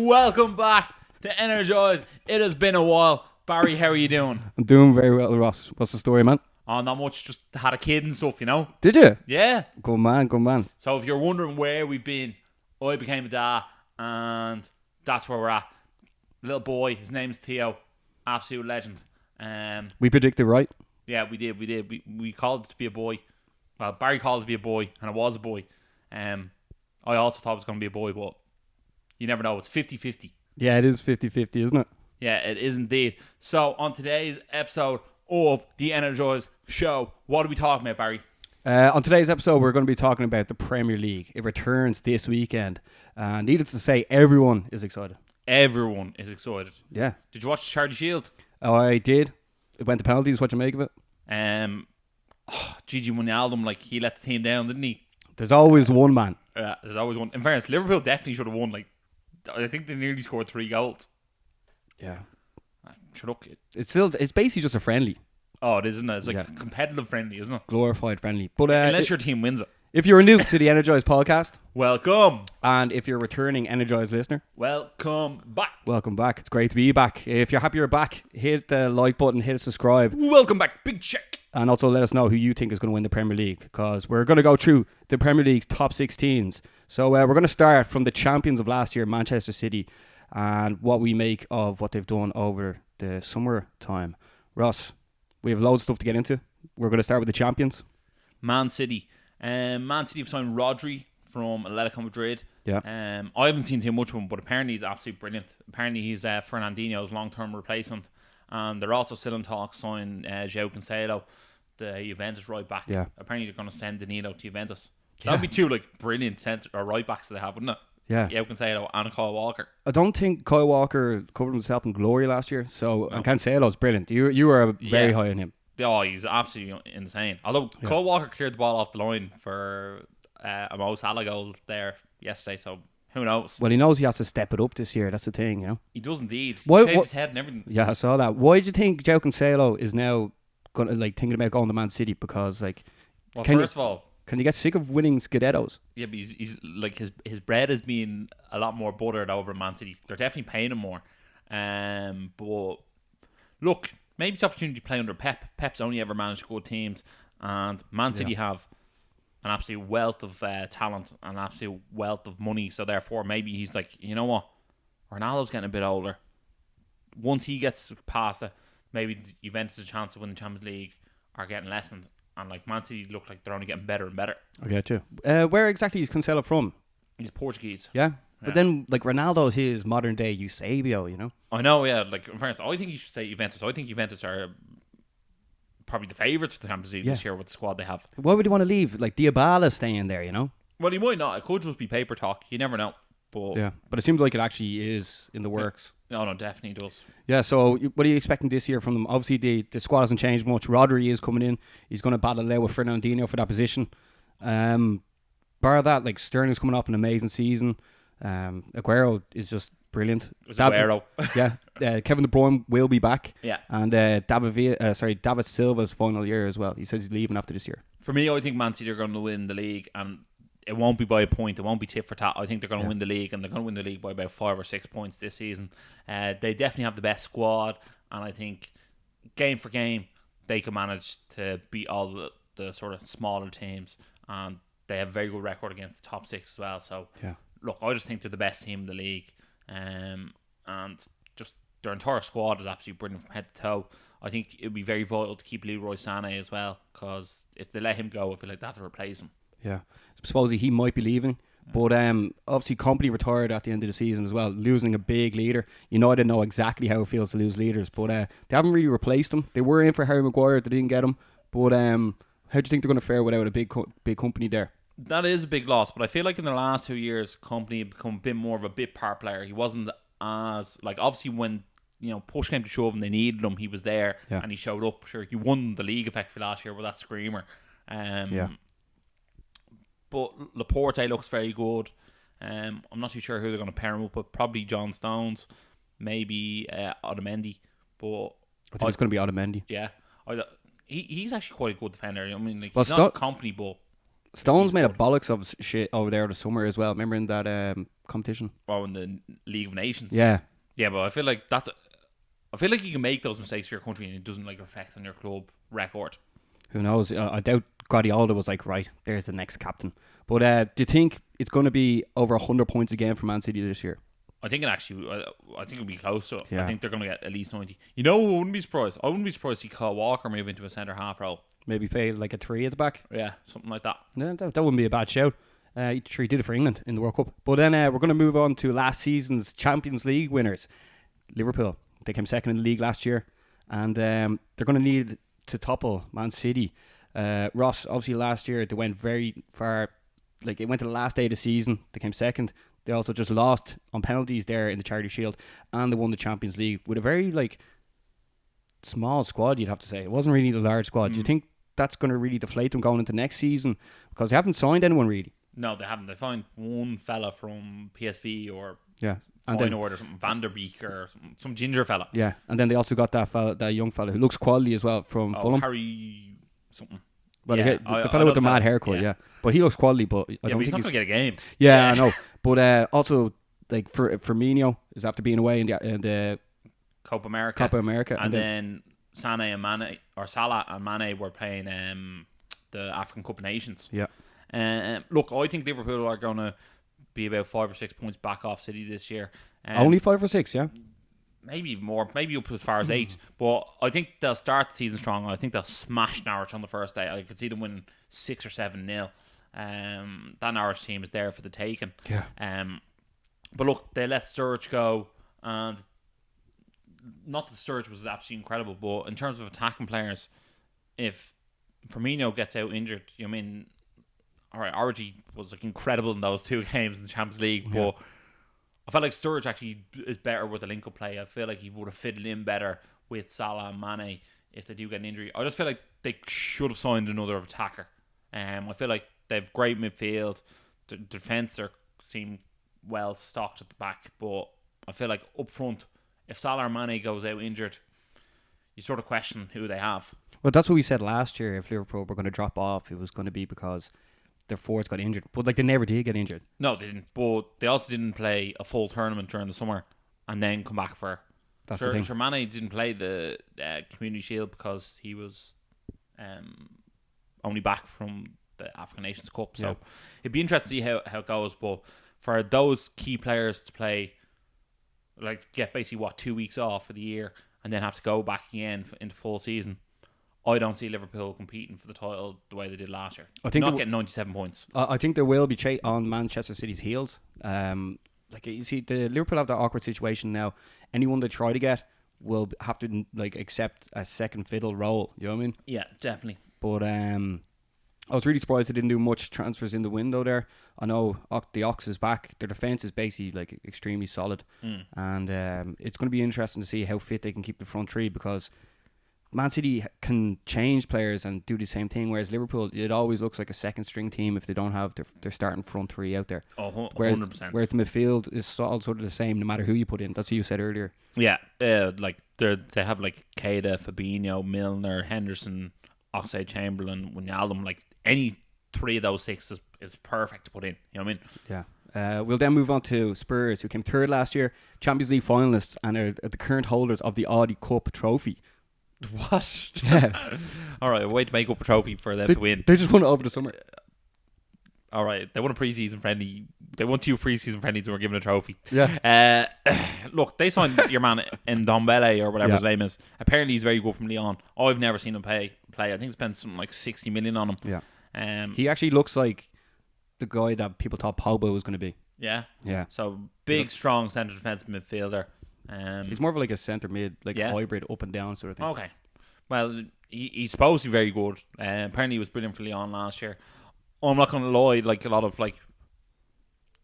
Welcome back to Energized. It has been a while. Barry, how are you doing? I'm doing very well, Ross. What's the story, man? Oh, not much. Just had a kid and stuff, you know? Did you? Yeah. Good man, good man. So if you're wondering where we've been, I became a dad, and that's where we're at. Little boy, his name's Theo. Absolute legend. We predicted right. Yeah, we did. We called it to be a boy. Well, Barry called it to be a boy, and it was a boy. I also thought it was going to be a boy, but you never know. It's 50-50. Yeah, it is 50-50, isn't it? Yeah, it is indeed. So, on today's episode of the Energized Show, what are we talking about, Barry? On today's episode, we're going to be talking about the Premier League. It returns this weekend. Needless to say, everyone is excited. Everyone is excited. Yeah. Did you watch Charlie Shield? Oh, I did. It went to penalties. What you make of it? Gigi Wijnaldum, like, he let the team down, didn't he? There's always one man. Yeah, there's always one. In fairness, Liverpool definitely should have won. Like, I think they nearly scored 3 goals. Yeah. Sure, look. It's basically just a friendly. Oh, it is, isn't it? It's like a competitive friendly, isn't it? Glorified friendly. But unless your team wins it. If you're new to the Energized podcast, welcome. And if you're a returning Energized listener, welcome back. Welcome back. It's great to be back. If you're happy you're back, hit the like button, hit subscribe. Welcome back. Big check. And also let us know who you think is going to win the Premier League, because we're going to go through the Premier League's top 6 teams. So we're going to start from the champions of last year, Manchester City, and what we make of what they've done over the summer time. Ross, we have loads of stuff to get into. We're going to start with the champions. Man City. Man City have signed Rodri from Atletico Madrid. Yeah. I haven't seen too much of him, but apparently he's absolutely brilliant. Apparently he's Fernandinho's long-term replacement. And they're also still in talks signing João Cancelo, the Juventus right back. Yeah. Apparently they're going to send Danilo to Juventus. That'd be 2 like brilliant centre or right backs they have, wouldn't it? Yeah. João Cancelo and Kyle Walker. I don't think Kyle Walker covered himself in glory last year, so and Cancelo's brilliant. You were very high on him. Oh, he's absolutely insane. Although Kyle Walker cleared the ball off the line for a Mo Salah goal there yesterday, so who knows? Well, he knows he has to step it up this year. That's the thing, you know. He does indeed. He shaved his head and everything. Yeah, I saw that. Why do you think João Cancelo is now going to thinking about going to Man City? Because well, first of all, can you get sick of winning Scudettos? Yeah, but he's like his bread has been a lot more buttered over in Man City. They're definitely paying him more. But look, maybe it's an opportunity to play under Pep. Pep's only ever managed good teams, and Man City have an absolute wealth of talent, an absolute wealth of money. So therefore, maybe he's like, you know what, Ronaldo's getting a bit older. Once he gets past it, maybe Juventus' chance to win the Champions League are getting lessened. And like Man City look like they're only getting better and better. I get you. Where exactly is Cancelo from? He's Portuguese. Yeah. But then, like, Ronaldo's his modern day Eusebio, you know? I know, yeah. Like, in fairness, I think you should say Juventus. I think Juventus are probably the favourites for the Champions League this year with the squad they have. Why would you want to leave? Like, Dybala staying there, you know? Well, he might not. It could just be paper talk. You never know. But yeah. But it seems like it actually is in the works. No, definitely does. Yeah, so what are you expecting this year from them? Obviously, the squad hasn't changed much. Rodri is coming in. He's going to battle it out with Fernandinho for that position. Bar that, like, Sterling's coming off an amazing season. Aguero is just brilliant. Aguero. Yeah. Kevin De Bruyne will be back. Yeah. And David Silva's final year as well. He says he's leaving after this year. For me, I think Man City are going to win the league, and it won't be by a point. It won't be tit for tat. I think they're going to win the league, and they're going to win the league by about 5 or 6 points this season. They definitely have the best squad, and I think game for game they can manage to beat all the sort of smaller teams, and they have a very good record against the top 6 as well. So look, I just think they're the best team in the league, and just their entire squad is absolutely brilliant from head to toe. I think it would be very vital to keep Leroy Sané as well, because if they let him go, I feel like they have to replace him. Yeah, supposedly he might be leaving, but obviously Company retired at the end of the season as well, losing a big leader. United know exactly how it feels to lose leaders, but they haven't really replaced him. They were in for Harry Maguire, they didn't get him. But how do you think they're going to fare without a big Company there? That is a big loss, but I feel like in the last 2 years, Company had become a bit more of a bit part player. He wasn't as, like, obviously when push came to shove and they needed him, he was there and he showed up. Sure, he won the league effectively last year with that screamer. But Laporte looks very good. I'm not too sure who they're going to pair him up with. Probably John Stones, maybe Otamendi. But I think it's going to be Otamendi. Yeah, he's actually quite a good defender. I mean, like, he's not Company, but Stones made a bollocks of shit over there the summer as well. Remember in that competition? Oh, in the League of Nations. Yeah. Yeah, but I feel like you can make those mistakes for your country and it doesn't like reflect on your club record. Who knows? I doubt Guardiola was like, right, there's the next captain. But do you think it's going to be over 100 points again for Man City this year? I think it'll be close to it. Yeah. I think they're going to get at least 90. You know, I wouldn't be surprised. I wouldn't be surprised to see Kyle Walker move into a centre half role. Maybe play like a 3 at the back? Yeah, something like that. No, that wouldn't be a bad shout. He did it for England in the World Cup. But then we're going to move on to last season's Champions League winners, Liverpool. They came second in the league last year, and they're going to need to topple Man City. Ross, obviously last year they went very far. Like, it went to the last day of the season. They came second. They also just lost on penalties there in the Charity Shield, and they won the Champions League with a very small squad. You'd have to say it wasn't really a large squad. Do you think that's going to really deflate them going into next season, because they haven't signed anyone really? No, they haven't. They signed one fella from PSV or and Feyenoord or something, Van der Beek or some ginger fella. Yeah, and then they also got that young fella who looks quality as well from Fulham. Harry something. Well, the fella with the mad haircut, yeah. But he looks quality, but I don't but he's think not going to get a game. Yeah, I know. But also, like, Firmino is after being away in the Copa America. And then Salah and Mane were playing the African Cup of Nations. Yeah. Look, I think Liverpool are going to be about 5 or 6 points back off City this year. Only 5 or 6, yeah? Maybe more, maybe up as far as 8. But I think they'll start the season strong. I think they'll smash Norwich on the first day. I could see them winning 6 or 7-0. That Norwich team is there for the taking. Yeah. But look, they let Sturridge go, and not that Sturridge was absolutely incredible, but in terms of attacking players, if Firmino gets out injured, all right, Origi was incredible in those 2 games in the Champions League, but I felt like Sturridge actually is better with the link-up play. I feel like he would have fitted in better with Salah and Mane if they do get an injury. I just feel like they should have signed another attacker. I feel like they have great midfield. The defence seem well stocked at the back, but I feel like up front, if Salah or Mane goes out injured, you sort of question who they have. Well, that's what we said last year. If Liverpool were going to drop off, it was going to be because their forwards got injured. But they never did get injured. No, they didn't. But they also didn't play a full tournament during the summer and then come back for. That's the thing. Mane didn't play the Community Shield because he was only back from the African Nations Cup. So it'd be interesting to see how it goes. But for those key players to play, get basically 2 weeks off for the year and then have to go back again into full season, I don't see Liverpool competing for the title the way they did last year. I think not getting 97 points. I think they will be on Manchester City's heels. You see, the Liverpool have that awkward situation now. Anyone they try to get will have to accept a second fiddle role. You know what I mean? Yeah, definitely. But I was really surprised they didn't do much transfers in the window there. I know the Ox is back. Their defence is basically extremely solid, and it's going to be interesting to see how fit they can keep the front three, because Man City can change players and do the same thing, whereas Liverpool, it always looks like a second string team if they don't have their starting front three out there. 100%. Whereas the midfield is all sort of the same no matter who you put in. That's what you said earlier. Yeah, they have Keita, Fabinho, Milner, Henderson, Oxlade-Chamberlain, Wijnaldum. Any 3 of those 6 is perfect to put in. You know what I mean? Yeah. We'll then move on to Spurs, who came third last year, Champions League finalists, and are the current holders of the Audi Cup trophy. What? Yeah. All right, a way to make up a trophy for them to win. They just won it over the summer. All right, they won a pre-season friendly. They won 2 pre-season friendlies and were given a trophy. Yeah. Look, they signed your man Ndombele or whatever his name is. Apparently, he's very good from Lyon. I've never seen him play. I think they spent something like 60 million on him. Yeah. He actually looks like the guy that people thought Pogba was going to be. Yeah. Yeah. So big, strong centre defensive midfielder. He's more of a centre mid, hybrid up and down sort of thing. Okay. Well, he's supposed to be very good. Apparently, he was brilliant for Lyon last year. I'm not going to lie, a lot of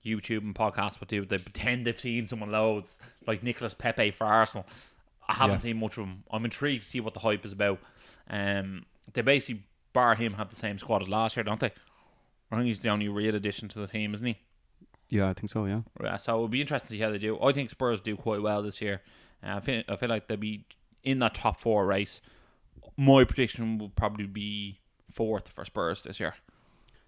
YouTube and podcasts would do. They pretend they've seen someone loads, like Nicolas Pepe for Arsenal. I haven't seen much of him. I'm intrigued to see what the hype is about. They basically, bar him, have the same squad as last year, don't they? I think he's the only real addition to the team, isn't he? Yeah, I think so, yeah. So it'll be interesting to see how they do. I think Spurs do quite well this year. I feel like they'll be in that top 4 race. My prediction will probably be 4th for Spurs this year.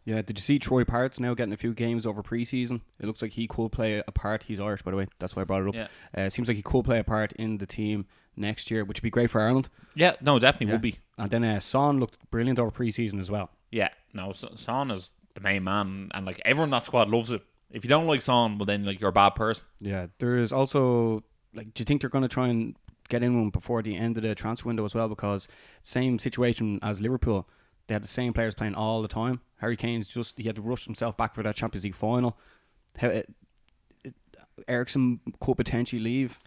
Yeah, did you see Troy Parts now getting a few games over pre-season? It looks like he could play a part. He's Irish, by the way. That's why I brought it up. Yeah. It seems like he could play a part in the team next year, which would be great for Ireland. Yeah, no, definitely would be. And then Son looked brilliant over pre-season as well. Yeah, no, Son is the main man, and like everyone in that squad loves it. If you don't like Son, well then like you're a bad person. Yeah, there is also like, do you think they're going to try and get in one before the end of the transfer window as well? Because same situation as Liverpool, they had the same players playing all the time. Harry Kane's he had to rush himself back for that Champions League final. Eriksen could potentially leave.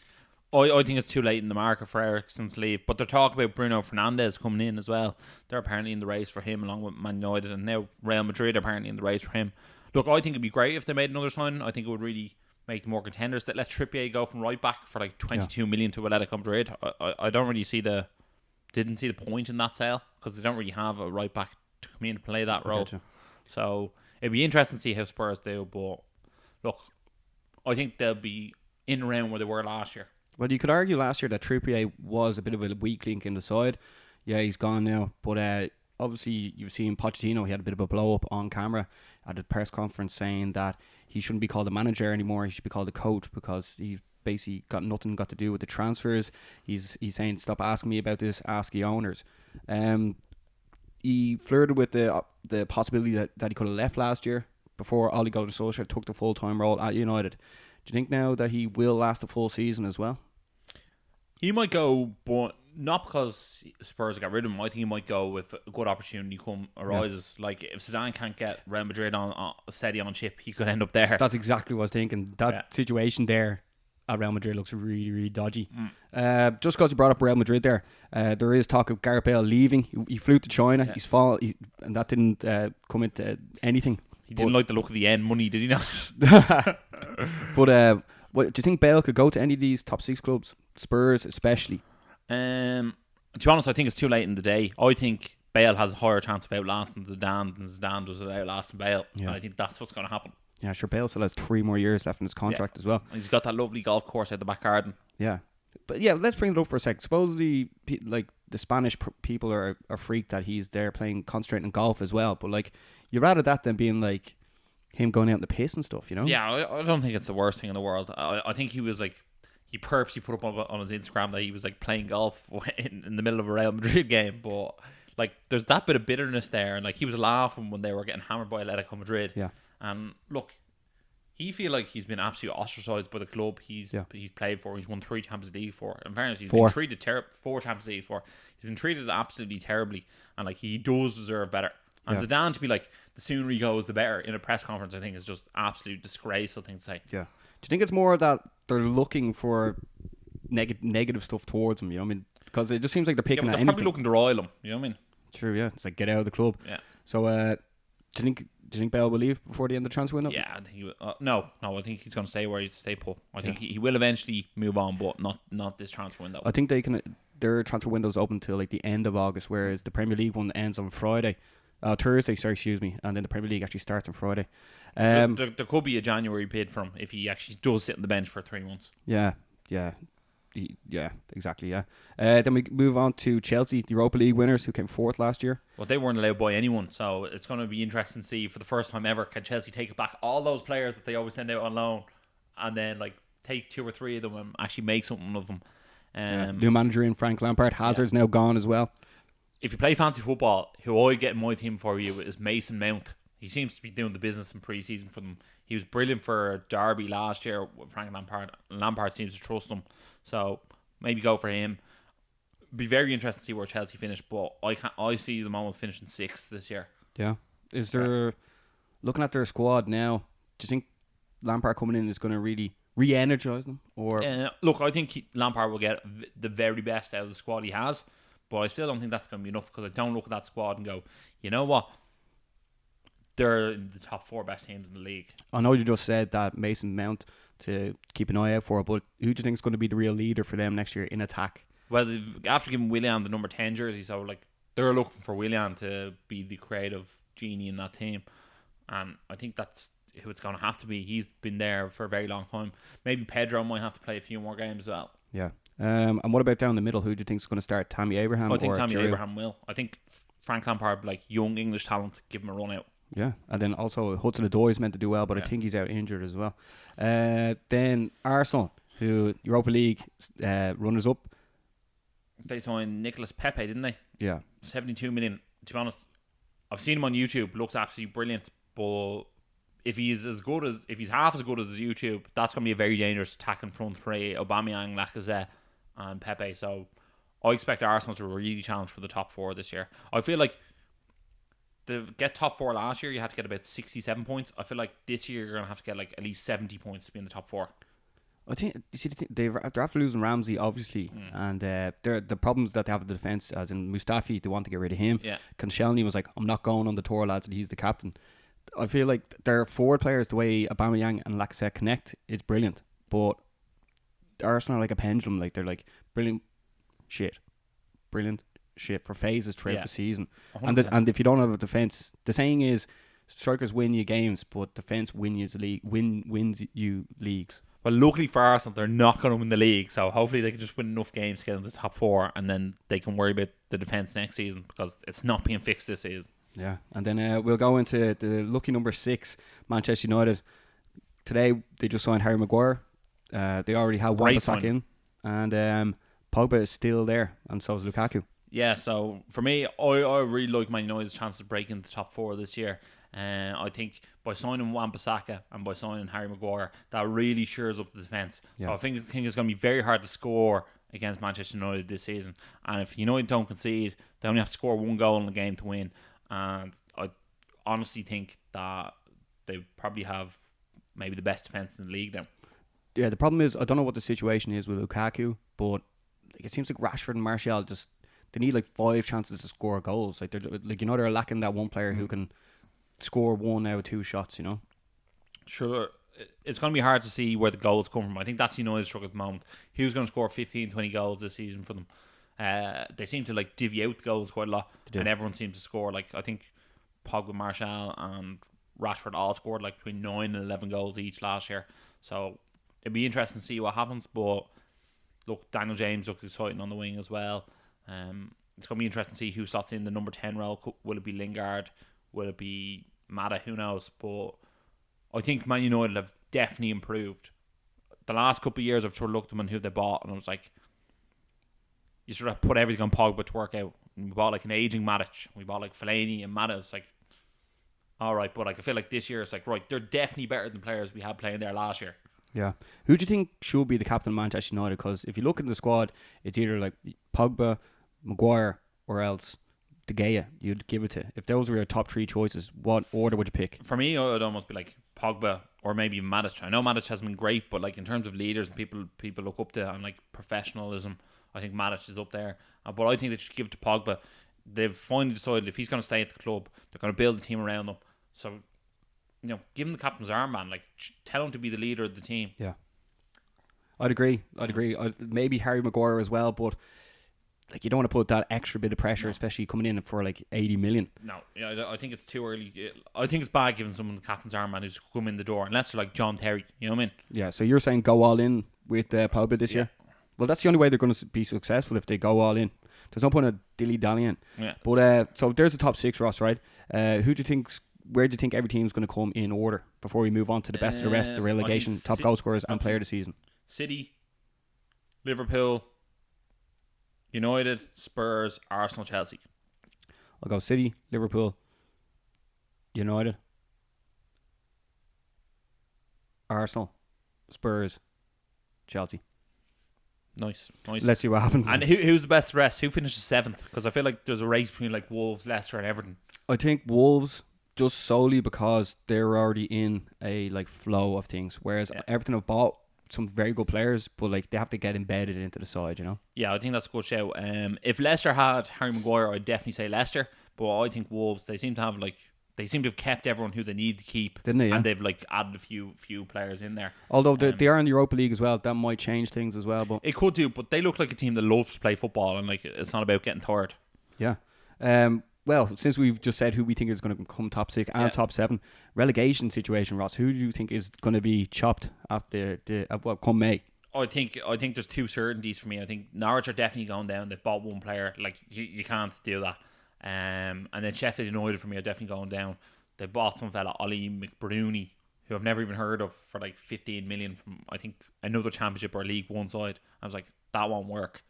I think it's too late in the market for Eriksen to leave, but they're talking about Bruno Fernandes coming in as well. They're apparently in the race for him along with Man United, and now Real Madrid are apparently in the race for him. Look, I think it'd be great if they made another signing. I think it would really make them more contenders. That let Trippier go from right back for like 22 million to Atletico Madrid. I don't really see didn't see the point in that sale, because they don't really have a right back to come in and play that role. So it'd be interesting to see how Spurs do. But look, I think they'll be in around where they were last year. Well, you could argue last year that Trippier was a bit of a weak link in the side. Yeah, he's gone now. But obviously, you've seen Pochettino. He had a bit of a blow-up on camera at a press conference saying that he shouldn't be called a manager anymore. He should be called a coach, because he's basically got nothing to do with the transfers. He's saying, stop asking me about this, ask the owners. He flirted with the possibility that he could have left last year before Ole Gunnar Solskjaer took the full-time role at United. Do you think now that he will last the full season as well? He might go, but not because Spurs got rid of him. I think he might go if a good opportunity arises. Yeah. Like if Zidane can't get Real Madrid on steady on chip, he could end up there. That's exactly what I was thinking. That situation there at Real Madrid looks really, really dodgy. Just because you brought up Real Madrid there is talk of Gareth Bale leaving. He flew to China. Yeah. And that didn't come into anything. He didn't like the look of the end money, did he not? But do you think Bale could go to any of these top 6 clubs? Spurs especially? To be honest, I think it's too late in the day. I think Bale has a higher chance of outlasting Zidane than Zidane does outlasting Bale. Yeah. And I think that's what's going to happen. Yeah, sure. Bale still has 3 more years left in his contract as well. And he's got that lovely golf course out the back garden. Yeah. But yeah, let's bring it up for a sec. Supposedly, like, the Spanish people are freaked that he's there concentrating on golf as well. But like, you'd rather that than being like him going out in the piss and stuff, you know? Yeah, I don't think it's the worst thing in the world. I think he was like, he purposely put up on his Instagram that he was like playing golf in the middle of a Real Madrid game. But like, there's that bit of bitterness there, and like, he was laughing when they were getting hammered by Atletico Madrid. Yeah. And look, he feel like he's been absolutely ostracised by the club he's played for. He's won 3 Champions League for. In fairness, he's been treated 4 Champions League for. He's been treated absolutely terribly, and like, he does deserve better. And Zidane to be like, the sooner he goes, the better in a press conference, I think is just absolute disgraceful thing to say. Yeah. Do you think it's more that they're looking for negative stuff towards him? You know what I mean? Because it just seems like they're picking at anything. They're probably looking to roil him. You know what I mean? True. Yeah. It's like, get out of the club. Yeah. So, do you think Bale will leave before the end of the transfer window? Yeah, I think he will. No. I think he's going to stay where he's stay put. I think he will eventually move on, but not this transfer window. I think their transfer window's open till like the end of August, whereas the Premier League one ends on Thursday, and then the Premier League actually starts on Friday. There could be a January bid from him if he actually does sit on the bench for 3 months. Yeah, exactly. Yeah. Then we move on to Chelsea, the Europa League winners, who came 4th last year. Well, they weren't allowed by anyone, so it's going to be interesting to see for the first time ever, can Chelsea take back all those players that they always send out on loan, and then like take 2 or 3 of them and actually make something of them. New manager in Frank Lampard. Hazard's now gone as well. If you play fancy football, who I get in my team for you is Mason Mount. He seems to be doing the business in pre-season for them. He was brilliant for Derby last year with Frank Lampard. Lampard seems to trust him, so maybe go for him. Be very interesting to see where Chelsea finish, but I see them almost finishing 6th this year. Yeah. Is there, looking at their squad now, do you think Lampard coming in is going to really re-energise them? Or look, I think Lampard will get the very best out of the squad he has, but I still don't think that's going to be enough, because I don't look at that squad and go, you know what? They're in the top 4 best teams in the league. I know you just said that Mason Mount to keep an eye out for, but who do you think is going to be the real leader for them next year in attack? Well, after giving Willian the number 10 jersey, so like, they're looking for Willian to be the creative genie in that team, and I think that's who it's going to have to be. He's been there for a very long time. Maybe Pedro might have to play a few more games as well. Yeah. And what about down the middle? Who do you think is going to start? Tammy Abraham? I think Tammy Abraham will. I think Frank Lampard, like young English talent, give him a run out. Yeah, and then also Hudson-Odoi is meant to do well, but I Yeah. think he's out injured as well. Then Arsenal, who Europa League runners up. They signed Nicolas Pepe, didn't they? Yeah, 72 million. To be honest, I've seen him on YouTube. Looks absolutely brilliant. But if he's half as good as his YouTube, that's going to be a very dangerous attacking front for Aubameyang, Lacazette, and Pepe. So I expect Arsenal to really challenge for the top 4 this year. I feel like to get top 4 last year, you had to get about 67 points. I feel like this year you're going to have to get like at least 70 points to be in the top 4. I think you see they're after losing Ramsey, obviously, and the problems that they have with the defense, as in Mustafi, they want to get rid of him. Yeah. Koscielny was like, I'm not going on the tour, lads, and he's the captain. I feel like their forward players, the way Aubameyang and Lacazette connect, is brilliant. But Arsenal are like a pendulum. Like, they're like brilliant shit for phases throughout the season. 100%. And if you don't have a defense, the saying is strikers win you games, but defense wins you leagues. Well, luckily for Arsenal, they're not going to win the league, so hopefully they can just win enough games to get in the top 4, and then they can worry about the defence next season, because it's not being fixed this season. Yeah, and then we'll go into the lucky number 6, Manchester United. Today, they just signed Harry Maguire. They already had Wan-Bissaka in, and Pogba is still there, and so is Lukaku. Yeah, so for me, I really like Man United's chances of breaking the top 4 this year. I think by signing Wan-Bissaka and by signing Harry Maguire, that really shores up the defence. Yeah. So I think it's going to be very hard to score against Manchester United this season. And if United don't concede, they only have to score 1 goal in the game to win. And I honestly think that they probably have maybe the best defence in the league now. Yeah, the problem is, I don't know what the situation is with Lukaku, but like, it seems like Rashford and Martial they need like 5 chances to score goals. Like, they're lacking that one player who can score 1 out of 2 shots, Sure, it's going to be hard to see where the goals come from. I think that's United's struggle at the moment. Who's going to score 15, 20 goals this season for them? They seem to like divvy out the goals quite a lot, and everyone seems to score. Like, I think Pogba, Martial and Rashford all scored like between 9 and 11 goals each last year. So it'd be interesting to see what happens. But look, Daniel James looks exciting on the wing as well. It's going to be interesting to see who slots in the number 10 role. Will it be Lingard? Will it be Mata? Who knows? But I think Man United have definitely improved. The last couple of years, I've sort of looked at them and who they bought, and I was like, you sort of put everything on Pogba to work out. And we bought like an aging Matic. We bought like Fellaini and Mata. It's like, all right, but like I feel like this year it's like, right, they're definitely better than players we had playing there last year. Yeah. Who do you think should be the captain of Manchester United? Because if you look at the squad, it's either like Pogba, Maguire, or else De Gea. You'd give it to. If those were your top 3 choices, what order would you pick? For me, it would almost be like Pogba or maybe even Matic. I know Matic hasn't been great, but like in terms of leaders and people look up to and like professionalism, I think Matic is up there. But I think they should give it to Pogba. They've finally decided if he's going to stay at the club, they're going to build a team around him. So, give him the captain's armband. Like, tell him to be the leader of the team. Yeah, I'd agree. Maybe Harry Maguire as well, but like, you don't want to put that extra bit of pressure, especially coming in for like 80 million. No, I think it's too early. I think it's bad giving someone the captain's armband who's come in the door, unless they're like John Terry. You know what I mean? Yeah. So you're saying go all in with Pogba this year? Well, that's the only way they're going to be successful, if they go all in. There's no point of dilly-dallying. Yeah. But so there's the top 6, Ross, right? Where do you think every team's going to come in order before we move on to the best of the rest, the relegation, top goal scorers and player of the season? City, Liverpool, United, Spurs, Arsenal, Chelsea. I'll go City, Liverpool, United, Arsenal, Spurs, Chelsea. Nice. Let's see what happens. And who's the best rest? Who finishes 7th? Because I feel like there's a race between like Wolves, Leicester and Everton. I think Wolves, just solely because they're already in a like flow of things, whereas Everton have bought some very good players, but like they have to get embedded into the side, Yeah, I think that's a good shout. If Leicester had Harry Maguire, I'd definitely say Leicester, but I think Wolves, they seem to have kept everyone who they need to keep, didn't they? Yeah? And they've like added a few players in there. Although they are in the Europa League as well, that might change things as well. But it could do. But they look like a team that loves to play football, and like it's not about getting tired. Yeah. Well, since we've just said who we think is going to come top 6 and top 7, relegation situation, Ross, who do you think is going to be chopped after come May? I think there's 2 certainties for me. I think Norwich are definitely going down. They've bought one player. Like, you can't do that. And then Sheffield United for me are definitely going down. They bought some fella, Ollie McBrooney, who I've never even heard of, for like 15 million from, I think, another Championship or League One side. I was like, that won't work.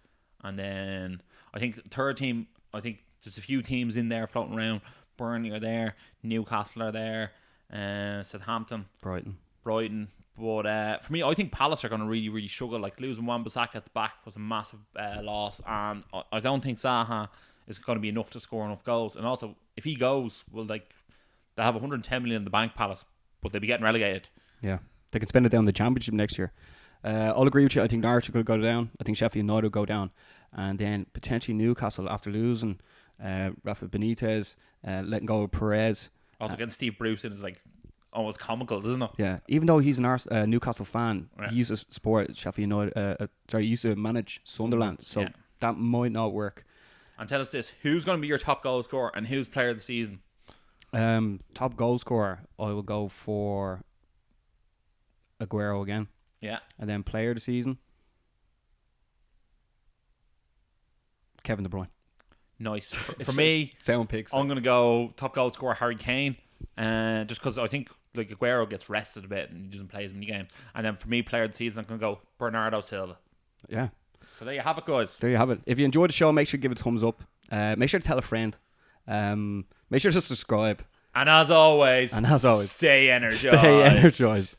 And then I think the third team, I think there's a few teams in there floating around. Burnley are there, Newcastle are there, Southampton, Brighton. But for me, I think Palace are going to really, really struggle. Like, losing Wan-Bissaka at the back was a massive loss, and I don't think Zaha is going to be enough to score enough goals. And also, if he goes, well, like, they have 110 million in the bank, Palace, but they'll be getting relegated. Yeah, they can spend it down the Championship next year. I'll agree with you. I think Norwich will go down. I think Sheffield United will go down, and then potentially Newcastle after losing Rafa Benitez, letting go of Perez. Also, getting Steve Bruce in is like almost comical, isn't it? Yeah, even though he's an Newcastle fan, Right. he used to support Sheffield United. He used to manage Sunderland, so Yeah. that might not work. And tell us this: who's going to be your top goal scorer and who's player of the season? Top goal scorer, I will go for Aguero again. Yeah. And then player of the season, Kevin De Bruyne. Nice. For me, sound picks. I'm going to go top goal scorer Harry Kane, just because I think like Aguero gets rested a bit and he doesn't play as many games. And then for me, player of the season, I'm going to go Bernardo Silva. Yeah. So there you have it, guys. There you have it. If you enjoyed the show, make sure to give it a thumbs up. Make sure to tell a friend. Make sure to subscribe. And as always, stay energized. Stay energized.